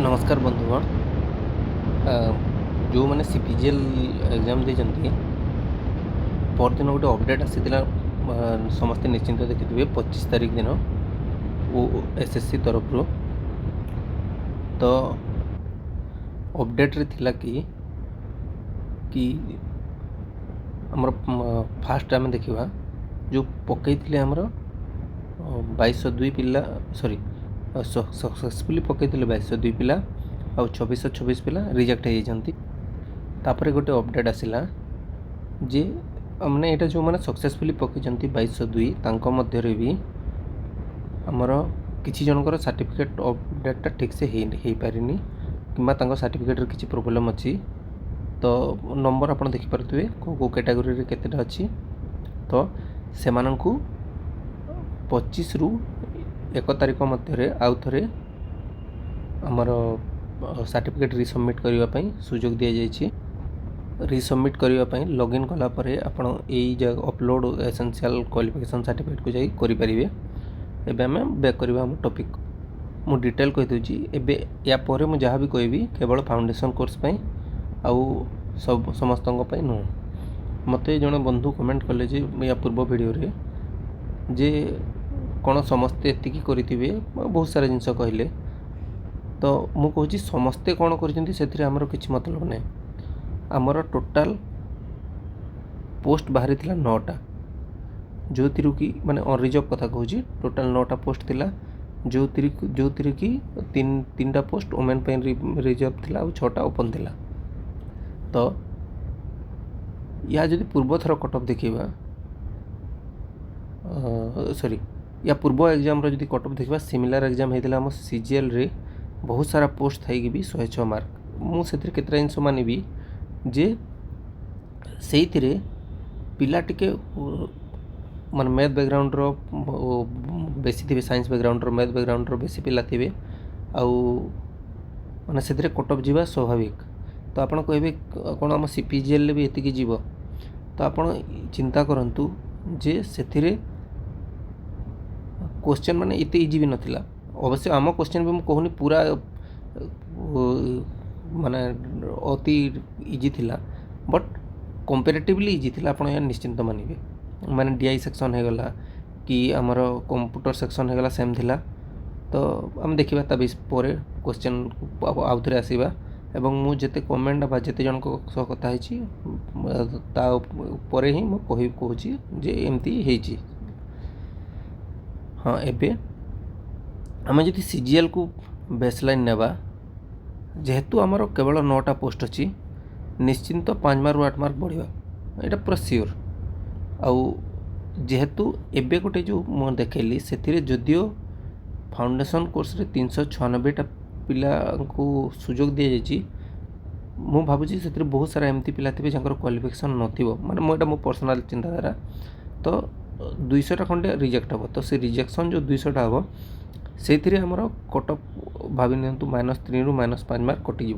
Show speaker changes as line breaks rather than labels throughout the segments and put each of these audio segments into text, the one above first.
नमस्कार बंधुगण। जो मैंने सीपीजीएल एग्जाम देते परदिन गोटे अपडेट आसाला समस्ते निश्चिंत देखिए 25 तारीख दिन ओ एसएससी तरफ तो अपडेट रे थिला कि आमर फास्ट आम देखा जो पकई आमर 2202 पिला सॉरी सक्सेसफुली पकई 2202 पिला आ 2426 पिला रिजेक्ट हो जाती। तापर गोटे अपडेट आसला जे मैंने यहाँ जो मैंने सक्सेसफुली पकई 2202 भी आमर किसी जनकर सर्टिफिकेट अपडेटा ठीक से हो पारिनी कि सर्टिफिकेट किसी प्रोब्लेम अच्छी तो नंबर आप देखिपे कौ कैटेगोरी केतेटा अच्छी तो से 25 रु 1 तारीख मध्य आउ थे आमर सर्टिफिकेट रिसबमिट करने सुजोग दि जाइए। रिसबमिट करने लॉगिन कलापर आपड़ यही अपलोड एसेंशियल क्वालिफिकेशन सर्टिफिकेट को जाई करें। एबे आम बैक करवा आम टॉपिक मु डिटेल कहीदे एबे या परे मु जहाँ भी कहबी केवल फाउंडेशन कोर्स पे आउ सब समस्त नुह। मत जड़े बंधु कमेंट कले या पूर्व वीडियो रे जे कौन समस्ते एतिकी करेंगे बहुत सारा जिनस कहले तो मु कहूँ समस्ते कौन कर किसी मतलब ना। आमर टोटाल पोस्ट बाहरी 9टा जो कि माने अनरिजर्व कथा कहूँ टोटाल 9टा पोस्ट थिला जो कि 3टा पोस्ट वोमेन पे रिजर्व थिला और 6टा ओपन थिला। तो या जदि पूर्व थर कटअफ देखा सॉरी या पूर्व एग्जाम जदि कटअफ देखा सिमिलर एग्जाम होता आम सीजीएल रे बहुत सारा पोस्ट थी भी 106 मार्क मुझे केतटा जिनस मानवी जे से पिला टिके मान मैथ बैकग्राउंड बेसी थे साइंस बैकग्राउंड मैथ बैकग्राउंड बेसी पिला थे आउ माने से कटअफ जावा स्वाभाविक। तो आपड़ कहे कौन आम सीपीजीएल भी एतिकी जीव तो आप चिंता करूँ जे से क्वेश्चन माने इते इजी भी नथिला। अवश्य आम क्वेश्चन भी कहूनी पूरा माने अति इजी थिला बट कंपैरेटिवली इजी थिला आपण निश्चिंत मानिबे। माने डीआई सेक्शन हो गला कि आमर कंप्यूटर सेक्शन हो गला सेम थिला तो आम देखा ता पर क्वेश्चन आउ थे आसवा एवं मु जेते कमेंट बा जेते जन सह कथा हिची ता परे ही मु कहूँ जे एमती हेची। हाँ एबे आम जदि सीजीएल को बेसलाइन नेबा जेहेतु आमर केवल 9टा पोस्ट अच्छी निश्चिंत 5 मार्क 8 मार्क बढ़िया यहाँ पूरा सियोर। आउ जेहेतु एबे गोटे जो मुझे देखली से जदियो फाउंडेशन कोर्स रे 396टा पिला को सुजोग दि जाइए मु भावुची से बहुत सारा एमती पिला थे जहाँ क्वालिफिकेशन नथिबो माने मोटा मो पर्सनल चिंताधारा तो 200टा खंडे रिजेक्ट हम तो से रिजेक्शन जो 200टा हम से आमर कटअफ भावी नियंतु -3 रु -5 मार्क कटिज।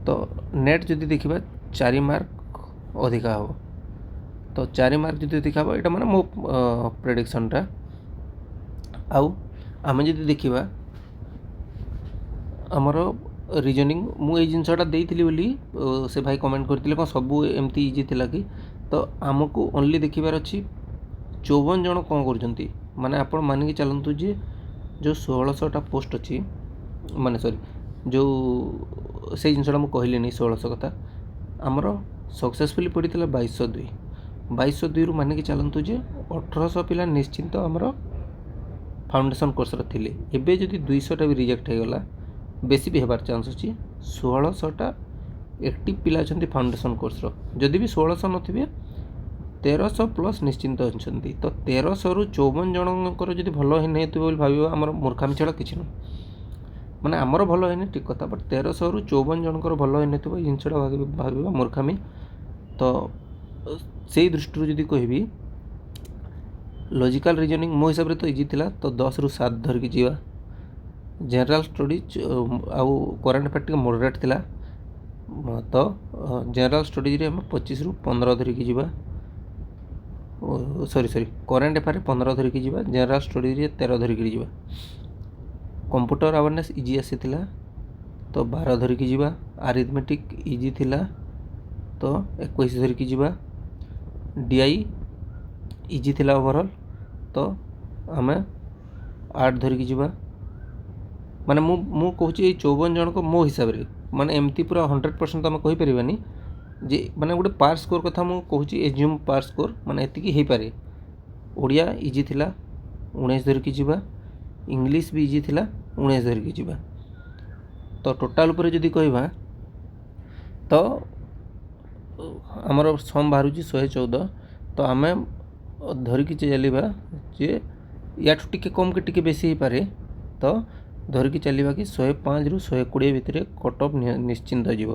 तो नेट जदि देखा 4 मार्क अधिका हम तो 4 मार्क जदि देखा यहाँ माने मो प्रेडिक्शनटा। आउ आम जदि देखा आमर रिजनिंग मु जिनसटा देइथिली बोली से भाई कमेंट करते कौन सबू एमती इजी थिला कि तो आमको ओनली देखिबार अच्छी 54 जन कौन कर माने आप मानिक चलतु जे जो 1600टा पोस्ट अच्छी माने सॉरी जो से जिनसटा मुझे कहली नहीं 1600 कथा आमर सक्सेसफुली पड़ी 2202 रु मानिक चलतु जे 1800 पिला निश्चिंत आमर फाउंडेशन कोर्स थिले। एबे जदि 200टा भी रिजेक्ट हो गला बेसी भी होबार चांस अच्छी 1600टा एक्टिव पिला अच्छा फाउंडेशन कोर्स जदि भी 1600 नथिबे 1300 प्लस निश्चिंत अच्छा तो 1300 रु 54 जनकर जब भल होनी भाव आम मूर्खामी छड़ा किसी नुह माने आमर भल होनी ठीक कथा बट 1300 रु 54 जनकर भल होनी जिनसा भाव मूर्खामी। तो से दृष्टि जदि कहबी लॉजिकल रीजनिंग मो हिसाब से तो इजी थिला तो 10 रु 7 धरिकी जीवा। जनरल स्टडीज आउ करेन्ट अफेयर मॉडरेट थिला तो जनरल स्टडीज रे 25 रु 15 धरिकी जीवा सॉरी करेन्ट अफेयर 15 धरिकी जीवा जनरल स्टडीज रे 13 धरिकी जीवा। कंप्यूटर अवेयरनेस इजी आसी थिला तो 12 धरिकी जीवा। आरिथमेटिक इजी थिला तो 21 धरिकी जीवा। डीआई इजी थिला ओवरऑल तो आमे 8 धरिकी जीवा। माने मु कहूँ 54 जन को मो हिसाब रे माने एमती पूरा 100% तो आम कहींपारानी जे माने गोटे पार स्कोर कथा मु कहूँ एज्यूम पार स्कोर माने एतिकी हो पारे। ओडिया इजी थिला 19 धरिकी जीवा। इंग्लिश भी इजी थिला 19 धरिकी जीवा। तो टोटाल उपर जदि कहबा तो आमर सम बाहर 114 तो आम धरिकी चलवा जे या टिके कम के टिके बेसी हो पारे तो धरिकी चलवा कि 105 रु 120 भितर कट ऑफ निश्चिंत जीव।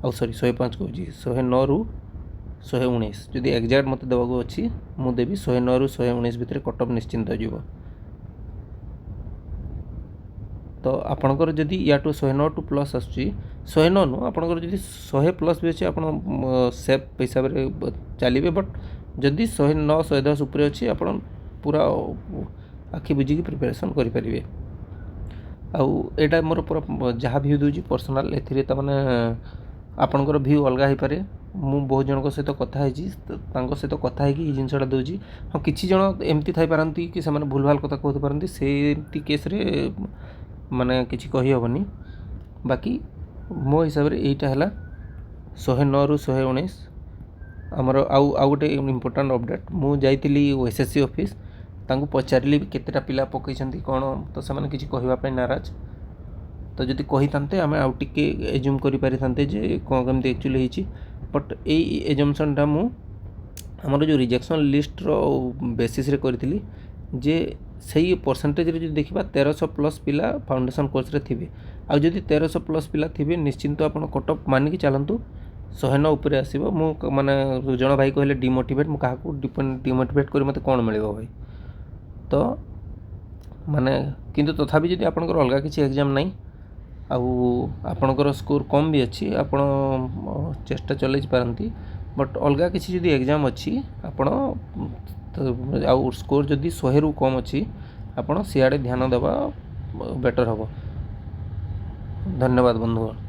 आउ सॉरी 105 कहूँ 109 रु 119 जदि एक्जाक्ट मत देवाक अच्छी मुझे देवी 109 रु 119 भितर कट ऑफ निश्चिंत जीव। तो आपणकर जदि या 109 टू प्लस आसुची 109 नु आपणकर जदि 100 प्लस भी अच्छे आप सेफ हिसाब से चलिए। बट जदि 109 110 उपर अच्छी आप पूरा आखि बुझिकी प्रिपेरेसन करें। आउटा मोर पूरा जहाँ भ्यू दूसरी पर्सनाल एने आपणकर भ्यू अलग हो पारे। मु बहुत जन सहित कथा सहित कथा है जिनसा दूसरी हाँ किसी जन एमती थी पारती कि भूल भाल कथा कहते पारती से केस रे माने किसी कही हेनी। बाकी मो हिसाब से यहीटा है 109 रु 119 आमर आउ गोटे इम्पोर्टाट अपडेट मु जाइली एसएससी ऑफिस तांको पचारि केतेटा पिला पकई कौन तो से किसी कहवाई नाराज। तो जदि कही था आम आउ टिके एज्यूम करि पारि थांते जे कौन केमती एक्चुअली होईची। बट यही एजम्पशनटा मु आमर जो रिजेक्शन लिस्ट रो बेसिस रे करी जे सही परसेंटेज रे जो देखा 1300 प्लस पिला फाउंडेशन कोर्स रे थिबे। आ जदि 1300 प्लस पिला थिबे निश्चिंत आपण कट ऑफ मानिक चलतु 109 उपरे आसीबो। मु माने जन भाई कहले डिमोटिवेट मु काहाकू डिमोटिवेट करी मते कोन मिलिबो भाई। तो माने किंतु तथापि जदि आपनकर अलगा किसी एग्जाम नाही आउ आपनकर स्कोर कम भी अच्छी आपण चेष्टा चलै पारंती। बट अलगा किसी जदि एग्जाम अच्छी आपण आउ स्कोर जदि 100 रु कम अच्छी आपण सियाड़े ध्यान देवा बेटर हम। धन्यवाद बंधुगण।